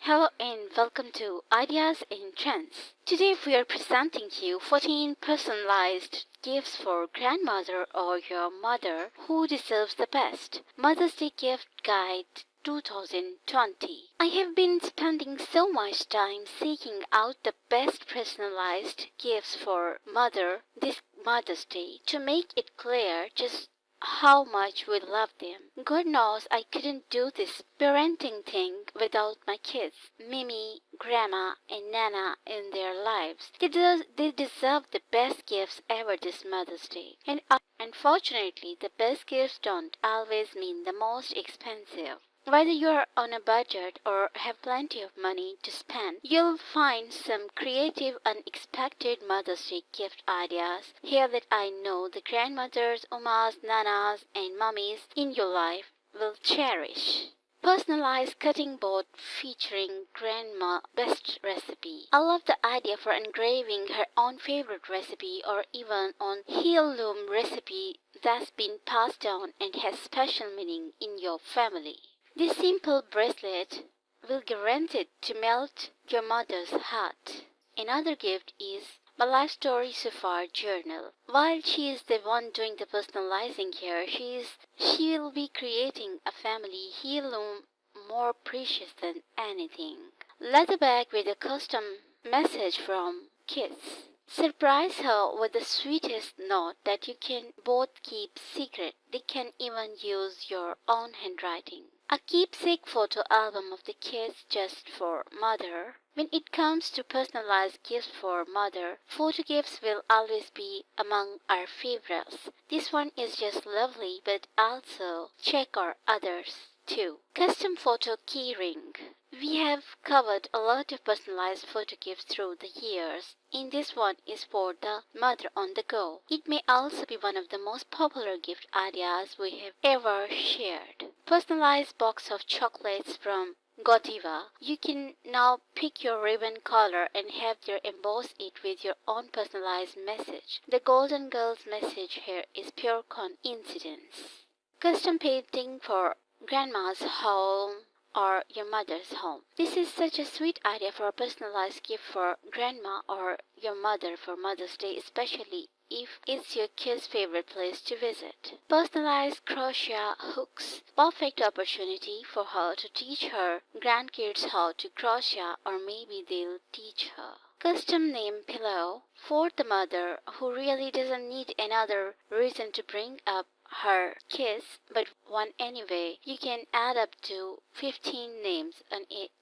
Hello and welcome to Ideas in Trends. Today we are presenting to you 14 personalized gifts for grandmother or your mother who deserves the best. Mother's Day Gift Guide 2020. I have been spending so much time seeking out the best personalized gifts for mother this Mother's Day to make it clear just how much we love them. God knows I couldn't do this parenting thing without my kids, Mimi, Grandma, and Nana in their lives. They deserve the best gifts ever this Mother's Day. And unfortunately, the best gifts don't always mean the most expensive. Whether you're on a budget or have plenty of money to spend, you'll find some creative, unexpected Mother's Day gift ideas here that I know the grandmothers, omas, nanas, and mummies in your life will cherish. Personalized cutting board featuring grandma best recipe. I love the idea for engraving her own favorite recipe or even on heirloom recipe that's been passed down and has special meaning in your family. This simple bracelet will guarantee to melt your mother's heart. Another gift is my life story so far journal. While she is the one doing the personalizing here, she will be creating a family heirloom more precious than anything. Leather bag with a custom message from kids. Surprise her with the sweetest note that you can both keep secret. They can even use your own handwriting. A keepsake photo album of the kids just for mother. When it comes to personalized gifts for mother, photo gifts will always be among our favorites. This one is just lovely, but also check our others too. Custom photo keyring. We have covered a lot of personalized photo gifts through the years. In this one is for the mother on the go. It may also be one of the most popular gift ideas we have ever shared. Personalized box of chocolates from Godiva. You can now pick your ribbon color and have them emboss it with your own personalized message. The Golden Girls message here is pure coincidence. Custom painting for grandma's home or your mother's home. This is such a sweet idea for a personalized gift for grandma or your mother for Mother's Day, especially if it's your kid's favorite place to visit. Personalized crochet hooks. Perfect opportunity for her to teach her grandkids how to crochet, or maybe they'll teach her. Custom name pillow for the mother who really doesn't need another reason to bring up her kids but one anyway. You can add up to 15 names on it.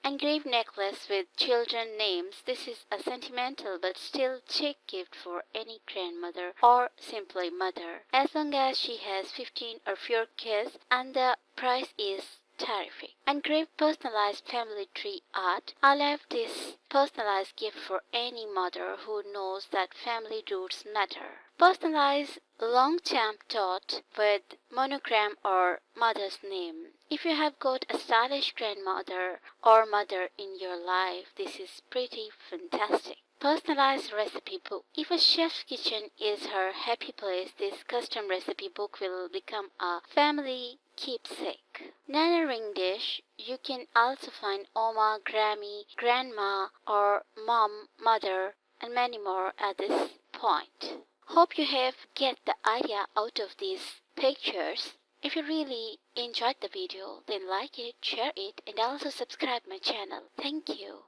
Engraved necklace with children names. This is a sentimental but still chic gift for any grandmother or simply mother, as long as she has 15 or fewer kids, and the price is terrific. Engraved personalized family tree art. I love this personalized gift for any mother who knows that family roots matter. Personalized long stamp dot with monogram or mother's name. If you have got a stylish grandmother or mother in your life, this is pretty fantastic. Personalized recipe book. If a chef's kitchen is her happy place, this custom recipe book will become a family keepsake. Nana ring dish. You can also find Oma, Grammy, Grandma, or Mom, Mother, and many more at this point. Hope you have get the idea out of these pictures. If you really enjoyed the video, then like it, share it, and also subscribe my channel. Thank you.